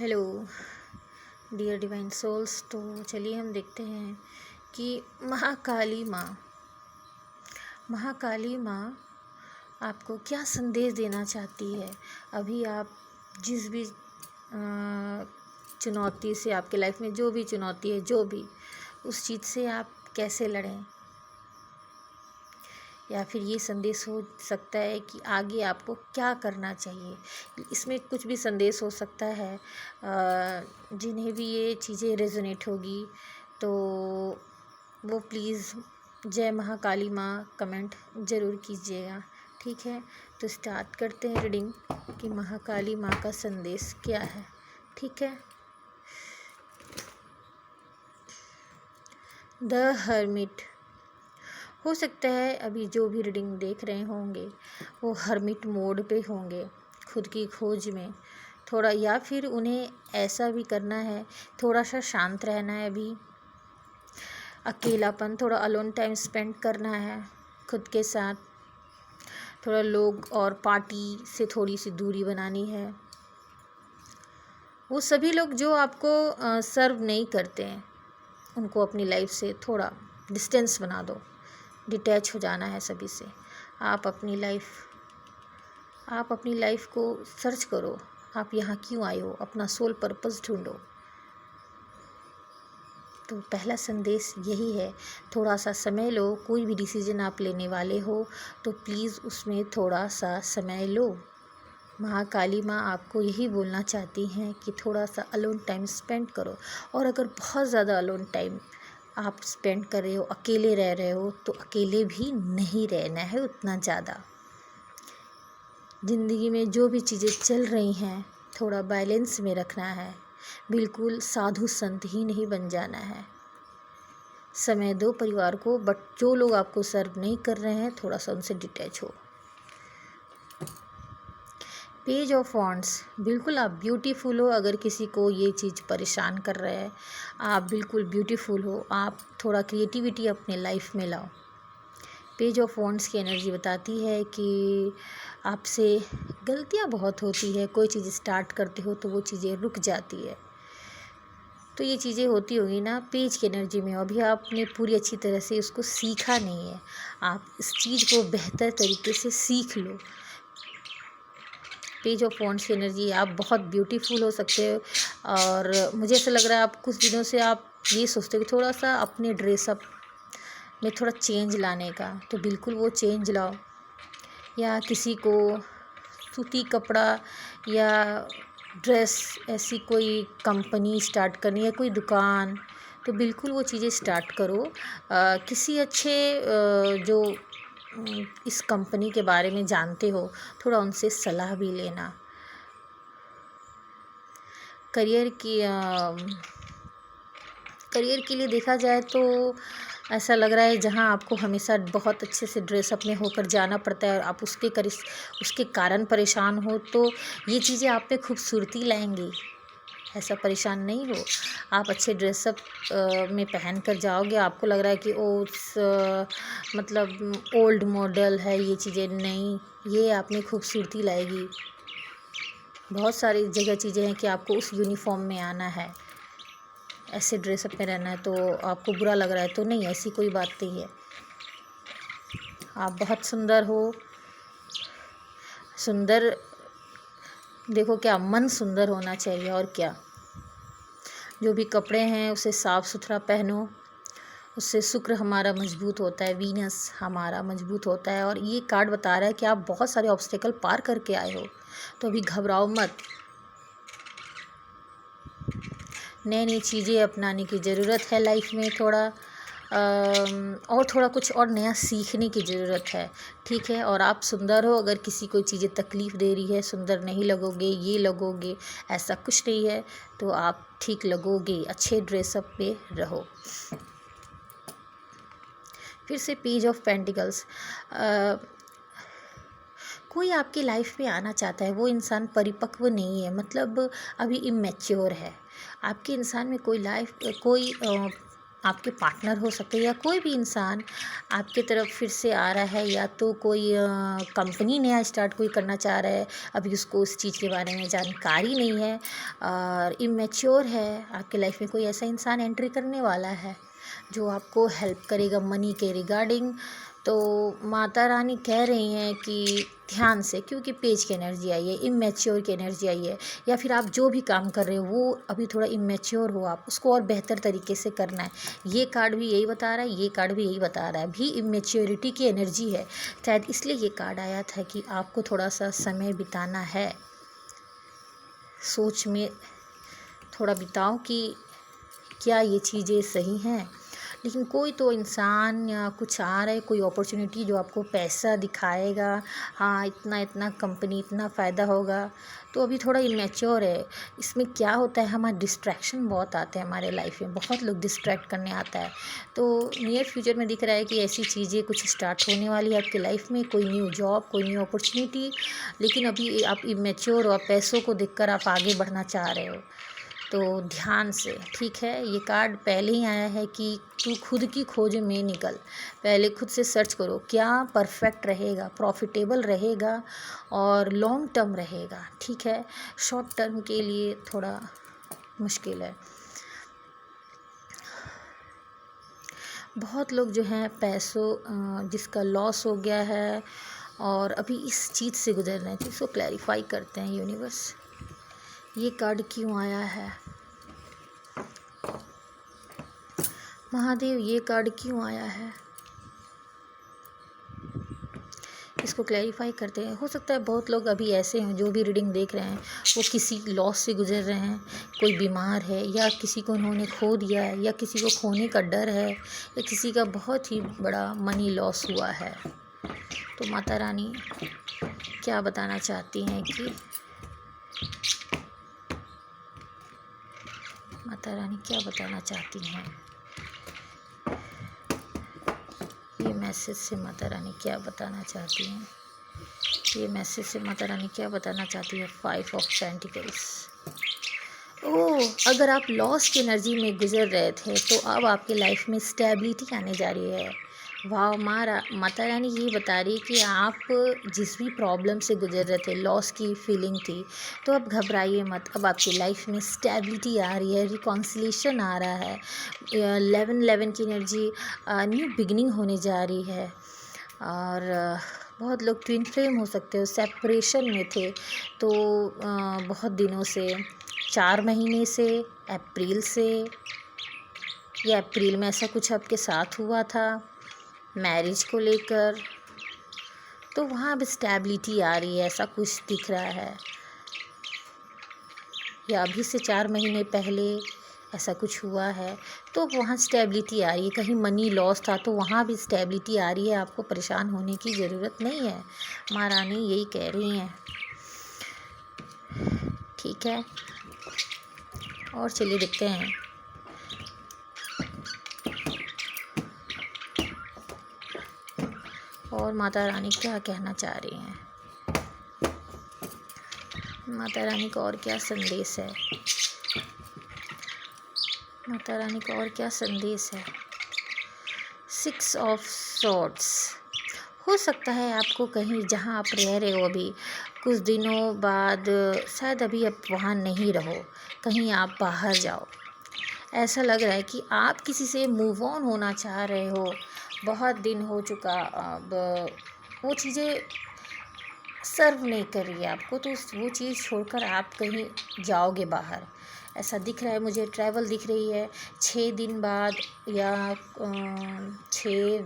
Hello dear divine souls. तो चलिए हम देखते हैं कि महाकाली माँ आपको क्या संदेश देना चाहती है। अभी आप जिस भी चुनौती से, आपके लाइफ में जो भी चुनौती है, जो भी उस चीज़ से आप कैसे लड़ें, या फिर ये संदेश हो सकता है कि आगे आपको क्या करना चाहिए। इसमें कुछ भी संदेश हो सकता है। जिन्हें भी ये चीज़ें रेजोनेट होगी तो वो प्लीज़ जय महाकाली माँ कमेंट ज़रूर कीजिएगा। ठीक है, तो स्टार्ट करते हैं रीडिंग कि महाकाली माँ का संदेश क्या है। ठीक है। The hermit. हो सकता है अभी जो भी रीडिंग देख रहे होंगे वो हर्मिट मोड पे होंगे, खुद की खोज में थोड़ा, या फिर उन्हें ऐसा भी करना है, थोड़ा सा शांत रहना है, अभी अकेलापन, थोड़ा अलोन टाइम स्पेंड करना है खुद के साथ, थोड़ा लोग और पार्टी से थोड़ी सी दूरी बनानी है। वो सभी लोग जो आपको सर्व नहीं करते हैं उनको अपनी लाइफ से थोड़ा डिस्टेंस बना दो, डिटैच हो जाना है सभी से। आप अपनी लाइफ को सर्च करो, आप यहाँ क्यों आए हो, अपना सोल पर्पस ढूंढो। तो पहला संदेश यही है, थोड़ा सा समय लो। कोई भी डिसीजन आप लेने वाले हो तो प्लीज़ उसमें थोड़ा सा समय लो। महाकाली माँ आपको यही बोलना चाहती हैं कि थोड़ा सा अलोन टाइम स्पेंड करो। और अगर बहुत ज़्यादा अलोन टाइम आप स्पेंड कर रहे हो, अकेले रह रहे हो, तो अकेले भी नहीं रहना है उतना ज़्यादा। ज़िंदगी में जो भी चीज़ें चल रही हैं थोड़ा बैलेंस में रखना है, बिल्कुल साधु संत ही नहीं बन जाना है। समय दो परिवार को, बट जो लोग आपको सर्व नहीं कर रहे हैं थोड़ा सा उनसे डिटैच हो। Page of wands. बिल्कुल आप ब्यूटीफुल हो। अगर किसी को ये चीज़ परेशान कर रहा है, आप बिल्कुल ब्यूटीफुल हो। आप थोड़ा क्रिएटिविटी अपने लाइफ में लाओ। पेज ऑफ वॉन्ड्स की एनर्जी बताती है कि आपसे गलतियां बहुत होती है, कोई चीज़ स्टार्ट करते हो तो वो चीज़ें रुक जाती है। तो ये चीज़ें होती होगी ना पेज की एनर्जी में, अभी आपने पूरी अच्छी तरह से उसको सीखा नहीं है। आप इस चीज़ को बेहतर तरीके से सीख लो। पेज ऑफ वॉन्ड्स की एनर्जी, आप बहुत ब्यूटीफुल हो सकते हो। और मुझे ऐसा लग रहा है आप कुछ दिनों से आप ये सोचते हो कि थोड़ा सा अपने ड्रेसअप में थोड़ा चेंज लाने का, तो बिल्कुल वो चेंज लाओ। या किसी को सूती कपड़ा या ड्रेस, ऐसी कोई कंपनी स्टार्ट करनी है, कोई दुकान, तो बिल्कुल वो चीज़ें स्टार्ट करो। किसी अच्छे जो इस कंपनी के बारे में जानते हो, थोड़ा उनसे सलाह भी लेना। करियर के लिए देखा जाए तो ऐसा लग रहा है जहां आपको हमेशा बहुत अच्छे से ड्रेसअप में होकर जाना पड़ता है और आप उसके कारण परेशान हो, तो ये चीज़ें आप पे खूबसूरती लाएंगी। ऐसा परेशान नहीं हो। आप अच्छे ड्रेसअप में पहन कर जाओगे, आपको लग रहा है कि मतलब ओल्ड मॉडल है ये चीज़ें, नहीं, ये आप में खूबसूरती लाएगी। बहुत सारी जगह चीज़ें हैं कि आपको उस यूनिफॉर्म में आना है, ऐसे ड्रेसअप में रहना है, तो आपको बुरा लग रहा है तो नहीं, ऐसी कोई बात नहीं है। आप बहुत सुंदर हो। सुंदर देखो, क्या मन सुंदर होना चाहिए, और क्या। जो भी कपड़े हैं उसे साफ़ सुथरा पहनो, उससे शुक्र हमारा मजबूत होता है, वीनस हमारा मजबूत होता है। और ये कार्ड बता रहा है कि आप बहुत सारे ऑब्स्टेकल पार करके आए हो, तो अभी घबराओ मत। नई नई चीज़ें अपनाने की ज़रूरत है लाइफ में, और थोड़ा कुछ और नया सीखने की ज़रूरत है। ठीक है, और आप सुंदर हो। अगर किसी कोई चीज़ें तकलीफ़ दे रही है, सुंदर नहीं लगोगे, ये लगोगे, ऐसा कुछ नहीं है, तो आप ठीक लगोगे। अच्छे ड्रेसअप पे रहो। फिर से पेज ऑफ पेंटिकल्स। कोई आपकी लाइफ में आना चाहता है, वो इंसान परिपक्व नहीं है, मतलब अभी इमेच्योर है। आपके इंसान में कोई आपके पार्टनर हो सकते हैं या कोई भी इंसान आपके तरफ फिर से आ रहा है, या तो कोई कंपनी नया स्टार्ट कोई करना चाह रहा है, अभी उसको उस चीज़ के बारे में जानकारी नहीं है और इमेच्योर है। आपके लाइफ में कोई ऐसा इंसान एंट्री करने वाला है जो आपको हेल्प करेगा मनी के रिगार्डिंग। तो माता रानी कह रही हैं कि ध्यान से, क्योंकि पेज की एनर्जी आई है, इमेच्योर की एनर्जी आई है, या फिर आप जो भी काम कर रहे हो वो अभी थोड़ा इमेच्योर हो, आप उसको और बेहतर तरीके से करना है। ये कार्ड भी यही बता रहा है, ये कार्ड भी यही बता रहा है, भी इमेच्योरिटी की एनर्जी है। शायद इसलिए ये कार्ड आया था कि आपको थोड़ा सा समय बिताना है, सोच में थोड़ा बिताओ कि क्या ये चीज़ें सही हैं। लेकिन कोई तो इंसान या कुछ आ रहा है, कोई अपॉर्चुनिटी जो आपको पैसा दिखाएगा, हाँ इतना इतना कंपनी, इतना फ़ायदा होगा, तो अभी थोड़ा इमेच्योर है। इसमें क्या होता है, हमारे डिस्ट्रैक्शन बहुत आते हैं हमारे लाइफ में, बहुत लोग डिस्ट्रैक्ट करने आता है। तो नियर फ्यूचर में दिख रहा है कि ऐसी चीज़ें कुछ स्टार्ट होने वाली है आपकी लाइफ में, कोई न्यू जॉब, कोई न्यू अपॉर्चुनिटी। लेकिन अभी आप इमेच्योर हो, आप पैसों को देखकर आप आगे बढ़ना चाह रहे हो, तो ध्यान से, ठीक है। ये कार्ड पहले ही आया है कि तू खुद की खोज में निकल, पहले खुद से सर्च करो क्या परफेक्ट रहेगा, प्रॉफिटेबल रहेगा और लॉन्ग टर्म रहेगा, ठीक है। शॉर्ट टर्म के लिए थोड़ा मुश्किल है। बहुत लोग जो हैं पैसों जिसका लॉस हो गया है और अभी इस चीज़ से गुजर रहे हैं, तो इसको क्लैरिफाई करते हैं यूनिवर्स। ये कार्ड क्यों आया है महादेव, ये कार्ड क्यों आया है, इसको क्लैरिफाई करते हैं। हो सकता है बहुत लोग अभी ऐसे हैं जो भी रीडिंग देख रहे हैं वो किसी लॉस से गुजर रहे हैं, कोई बीमार है या किसी को उन्होंने खो दिया है या किसी को खोने का डर है या किसी का बहुत ही बड़ा मनी लॉस हुआ है। तो माता रानी क्या बताना चाहती हैं कि माता रानी क्या बताना चाहती हैं, ये मैसेज से माता रानी क्या बताना चाहती हैं, ये मैसेज से माता रानी क्या बताना चाहती है। 5 ऑफ पेंटिकल्स। ओह, अगर आप लॉस की एनर्जी में गुजर रहे थे तो अब आपकी लाइफ में स्टेबिलिटी आने जा रही है। वाह, माता रानी ये बता रही है कि आप जिस भी प्रॉब्लम से गुजर रहे थे, लॉस की फीलिंग थी, तो अब घबराइए मत, अब आपकी लाइफ में स्टेबिलिटी आ रही है, रिकॉन्सिलेशन आ रहा है। 11 की एनर्जी, न्यू बिगनिंग होने जा रही है। और बहुत लोग ट्विन फ्लेम हो सकते हो, सेपरेशन में थे तो बहुत दिनों से, 4 महीने से, अप्रैल से, या अप्रैल में ऐसा कुछ आपके साथ हुआ था मैरिज को लेकर, तो वहाँ अब स्टेबिलिटी आ रही है, ऐसा कुछ दिख रहा है। या अभी से 4 महीने पहले ऐसा कुछ हुआ है तो वहाँ स्टेबिलिटी आ रही है। कहीं मनी लॉस था तो वहाँ भी स्टेबिलिटी आ रही है, आपको परेशान होने की ज़रूरत नहीं है, माँ रानी यही कह रही हैं, ठीक है। और चलिए देखते हैं और माता रानी क्या कहना चाह रही हैं, माता रानी का और क्या संदेश है, माता रानी का और क्या संदेश है। 6 ऑफ सॉर्ड्स। हो सकता है आपको कहीं जहाँ आप रह रहे हो अभी कुछ दिनों बाद, शायद अभी आप वहाँ नहीं रहो, कहीं आप बाहर जाओ। ऐसा लग रहा है कि आप किसी से मूव ऑन होना चाह रहे हो, बहुत दिन हो चुका, अब वो चीज़ें सर्व नहीं कर रही है आपको, तो वो चीज़ छोड़कर आप कहीं जाओगे बाहर, ऐसा दिख रहा है मुझे। ट्रैवल दिख रही है 6 दिन बाद, या 6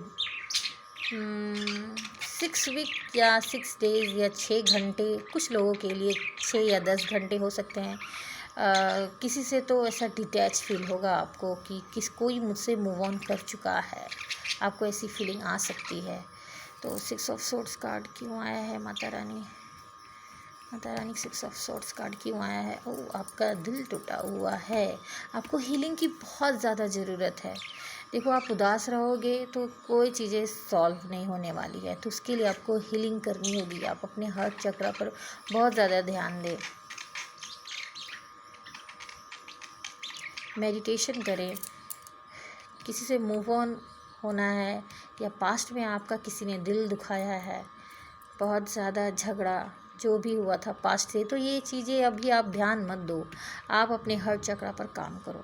वीक या 6 डेज़ या 6 घंटे, कुछ लोगों के लिए 6 या 10 घंटे हो सकते हैं। किसी से तो ऐसा डिटैच फील होगा आपको कि कोई मुझसे मूव ऑन कर चुका है, आपको ऐसी फीलिंग आ सकती है। तो 6 ऑफ सोर्ड्स कार्ड क्यों आया है Mata Rani, Mata Rani 6 of swords card क्यों आया है। ओह, आपका दिल टूटा हुआ है, आपको हीलिंग की बहुत ज़्यादा ज़रूरत है। देखो, आप उदास रहोगे तो कोई चीज़ें सॉल्व नहीं होने वाली है, तो उसके लिए आपको हीलिंग करनी होगी। आप अपने हार्ट चक्र पर बहुत ज़्यादा ध्यान दें, मेडिटेशन करें, किसी से मूव ऑन होना है, या पास्ट में आपका किसी ने दिल दुखाया है, बहुत ज़्यादा झगड़ा जो भी हुआ था पास्ट से, तो ये चीज़ें अभी आप ध्यान मत दो, आप अपने हर चक्र पर काम करो।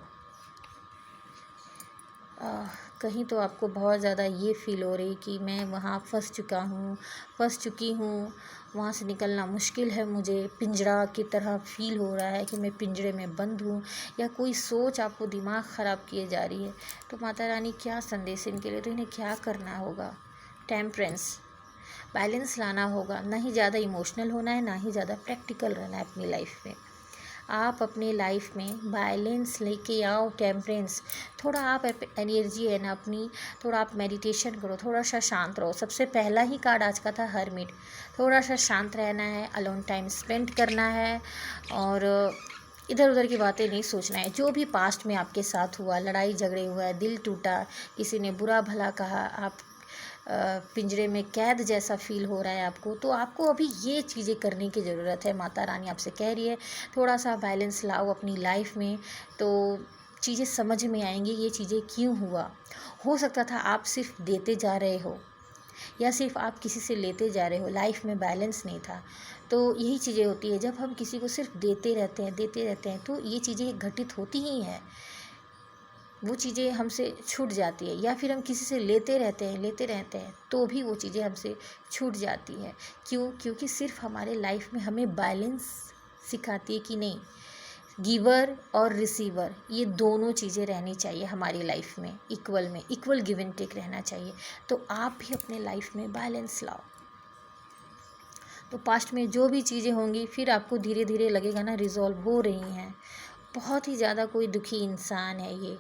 कहीं तो आपको बहुत ज़्यादा ये फील हो रही कि मैं वहाँ फंस चुकी हूँ, वहाँ से निकलना मुश्किल है, मुझे पिंजरा की तरह फील हो रहा है कि मैं पिंजरे में बंद हूँ, या कोई सोच आपको दिमाग ख़राब किए जा रही है। तो माता रानी क्या संदेश है इनके लिए? तो इन्हें क्या करना होगा? टेम्परेंस, बैलेंस लाना होगा, ना ही ज़्यादा इमोशनल होना है, ना ही ज़्यादा प्रैक्टिकल रहना है अपनी लाइफ में। आप अपने लाइफ में बैलेंस लेके आओ, टेम्परेंस। थोड़ा आप एनर्जी है ना अपनी, थोड़ा आप मेडिटेशन करो, थोड़ा सा शांत रहो। सबसे पहला ही कार्ड आज का था हर्मिट। थोड़ा सा शांत रहना है, अलोन टाइम स्पेंड करना है, और इधर उधर की बातें नहीं सोचना है। जो भी पास्ट में आपके साथ हुआ, लड़ाई झगड़े हुआ है, दिल टूटा, किसी ने बुरा भला कहा, आप पिंजरे में कैद जैसा फील हो रहा है आपको, तो आपको अभी ये चीज़ें करने की ज़रूरत है। माता रानी आपसे कह रही है थोड़ा सा बैलेंस लाओ अपनी लाइफ में, तो चीज़ें समझ में आएंगी ये चीज़ें क्यों हुआ। हो सकता था आप सिर्फ देते जा रहे हो, या सिर्फ आप किसी से लेते जा रहे हो, लाइफ में बैलेंस नहीं था। तो यही चीज़ें होती है, जब हम किसी को सिर्फ देते रहते हैं तो ये चीज़ें घटित होती ही हैं, वो चीज़ें हमसे छूट जाती है। या फिर हम किसी से लेते रहते हैं तो भी वो चीज़ें हमसे छूट जाती हैं। क्यों? क्योंकि सिर्फ हमारे लाइफ में हमें बैलेंस सिखाती है कि नहीं, गिवर और रिसीवर ये दोनों चीज़ें रहनी चाहिए हमारी लाइफ में, इक्वल गिव एंड टेक रहना चाहिए। तो आप भी अपने लाइफ में बैलेंस लाओ। तो पास्ट में जो भी चीज़ें होंगी, फिर आपको धीरे धीरे लगेगा ना रिजॉल्व हो रही हैं। बहुत ही ज़्यादा कोई दुखी इंसान है ये,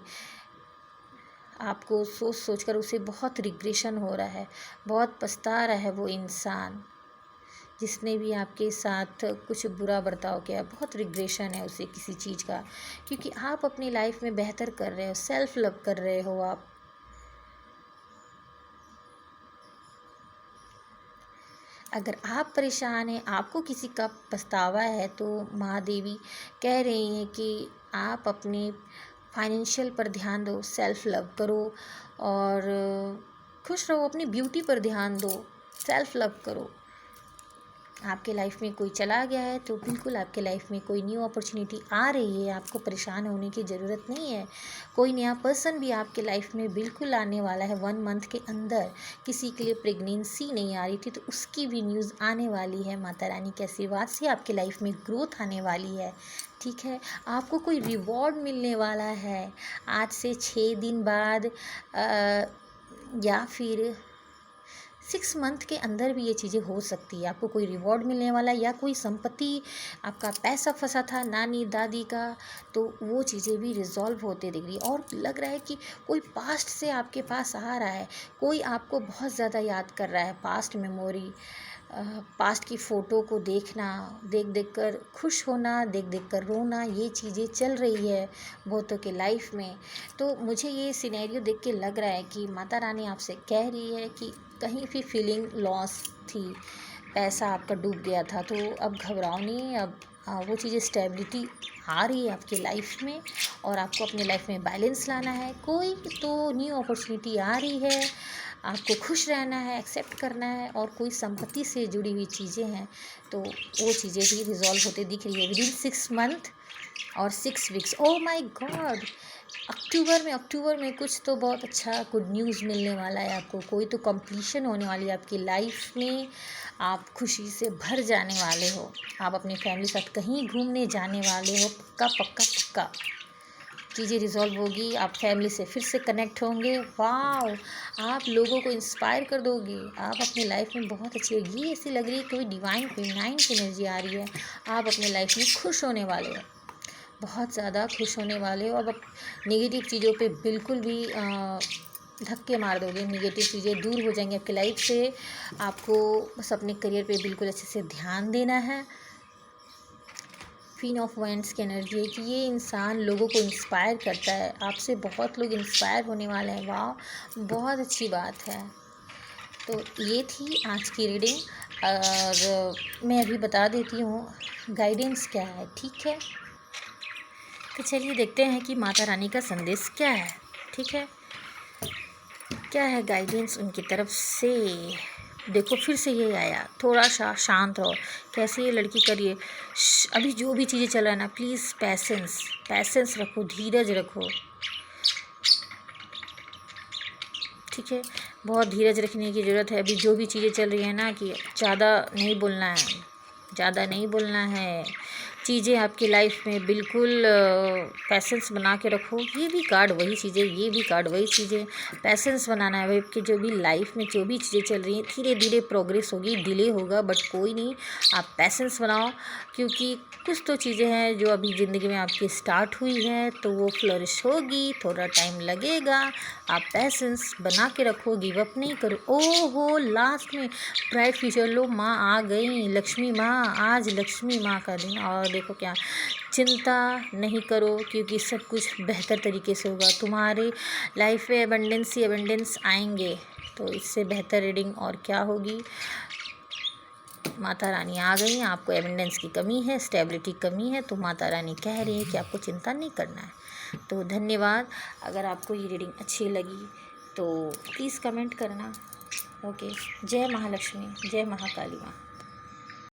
आपको सोच कर उसे बहुत रिग्रेशन हो रहा है, बहुत पछता रहा है वो इंसान जिसने भी आपके साथ कुछ बुरा बर्ताव किया। बहुत रिग्रेशन है उसे किसी चीज़ का, क्योंकि आप अपनी लाइफ में बेहतर कर रहे हो, सेल्फ लव कर रहे हो आप। अगर आप परेशान हैं, आपको किसी का पछतावा है, तो महादेवी कह रही हैं कि आप अपने फाइनेंशियल पर ध्यान दो, सेल्फ लव करो, और खुश रहो, अपनी ब्यूटी पर ध्यान दो, सेल्फ लव करो। आपके लाइफ में कोई चला गया है तो बिल्कुल आपके लाइफ में कोई न्यू अपॉर्चुनिटी आ रही है, आपको परेशान होने की ज़रूरत नहीं है। कोई नया पर्सन भी आपके लाइफ में बिल्कुल आने वाला है 1 मंथ के अंदर। किसी के लिए प्रेगनेंसी नहीं आ रही थी तो उसकी भी न्यूज़ आने वाली है। माता रानी के आशीर्वाद से आपके लाइफ में ग्रोथ आने वाली है, ठीक है। आपको कोई रिवॉर्ड मिलने वाला है आज से 6 दिन बाद, या फिर 6 मंथ के अंदर भी ये चीज़ें हो सकती है। आपको कोई रिवॉर्ड मिलने वाला है, या कोई संपत्ति, आपका पैसा फंसा था नानी दादी का, तो वो चीज़ें भी रिजॉल्व होते दिख रही है। और लग रहा है कि कोई पास्ट से आपके पास आ रहा है, कोई आपको बहुत ज़्यादा याद कर रहा है। पास्ट मेमोरी, पास्ट की फ़ोटो को देखना, देख कर खुश होना, देख कर रोना, ये चीज़ें चल रही है बहुतों के लाइफ में। तो मुझे ये सिनेरियो देख के लग रहा है कि माता रानी आपसे कह रही है कि कहीं भी फीलिंग लॉस थी, पैसा आपका डूब गया था, तो अब घबराओ नहीं। अब वो चीज़ें स्टेबिलिटी आ रही है आपकी लाइफ में, और आपको अपने लाइफ में बैलेंस लाना है। कोई तो न्यू अपॉर्चुनिटी आ रही है, आपको खुश रहना है, एक्सेप्ट करना है। और कोई संपत्ति से जुड़ी हुई चीज़ें हैं तो वो चीज़ें भी रिजॉल्व होते दिख रही है विदिन 6 मंथ और 6 वीक्स। ओह माय गॉड, अक्टूबर में कुछ तो बहुत अच्छा गुड न्यूज़ मिलने वाला है आपको। कोई तो कंप्लीशन होने वाली है आपकी लाइफ में, आप खुशी से भर जाने वाले हो। आप अपनी फैमिली के साथ कहीं घूमने जाने वाले हो, पक्का पक्का पक्का चीज़ें रिजॉल्व होगी। आप फैमिली से फिर से कनेक्ट होंगे। वाओ, आप लोगों को इंस्पायर कर दोगे। आप अपनी लाइफ में बहुत अच्छी होगी, ये ऐसी लग रही है कोई डिवाइन फेमिनाइन की एनर्जी आ रही है। आप अपने लाइफ में खुश होने वाले हो, बहुत ज़्यादा खुश होने वाले हो। अब नेगेटिव चीज़ों पे बिल्कुल भी धक्के मार दोगे, नेगेटिव चीज़ें दूर हो जाएंगी आपकी लाइफ से। आपको बस अपने करियर पे बिल्कुल अच्छे से ध्यान देना है। क्वीन ऑफ वांड्स की एनर्जी है कि ये इंसान लोगों को इंस्पायर करता है, आपसे बहुत लोग इंस्पायर होने वाले हैं। वाह, बहुत अच्छी बात है। तो ये थी आज की रीडिंग, और मैं अभी बता देती हूँ गाइडेंस क्या है, ठीक है। तो चलिए देखते हैं कि माता रानी का संदेश क्या है, ठीक है। क्या है गाइडेंस उनकी तरफ से। देखो फिर से ये आया, थोड़ा सा शांत रहो। कैसे ये लड़की करिए, अभी जो भी चीज़ें चल रहा है ना, प्लीज़ पैसेंस रखो, धीरज रखो, ठीक है। बहुत धीरज रखने की ज़रूरत है। अभी जो भी चीज़ें चल रही है ना, कि ज़्यादा नहीं बोलना है। चीज़ें आपकी लाइफ में बिल्कुल पैसेंस बना के रखो। ये भी कार्ड वही चीज़ें, पैसेंस बनाना है। भाई कि जो भी लाइफ में जो भी चीज़ें चल रही हैं, धीरे धीरे प्रोग्रेस होगी, डिले होगा बट कोई नहीं, आप पैसेंस बनाओ। क्योंकि कुछ तो चीज़ें हैं जो अभी ज़िंदगी में आपकी स्टार्ट हुई है, तो वो फ्लरिश होगी, थोड़ा टाइम लगेगा। आप पैसेंस बना के रखो, गिव अप नहीं करो। ओहो, लास्ट में ब्राइट फ्यूचर, लो माँ आ गई, लक्ष्मी माँ, आज लक्ष्मी माँ का दिन। और देखो क्या, चिंता नहीं करो, क्योंकि सब कुछ बेहतर तरीके से होगा। तुम्हारे लाइफ में एबंडेंस आएंगे, तो इससे बेहतर रीडिंग और क्या होगी। माता रानी आ गई हैं, आपको एबंडेंस की कमी है, स्टेबिलिटी कमी है, तो माता रानी कह रही है कि आपको चिंता नहीं करना है। तो धन्यवाद। अगर आपको ये रीडिंग अच्छी लगी तो प्लीज़ कमेंट करना। ओके, जय महालक्ष्मी, जय महाकाली माँ।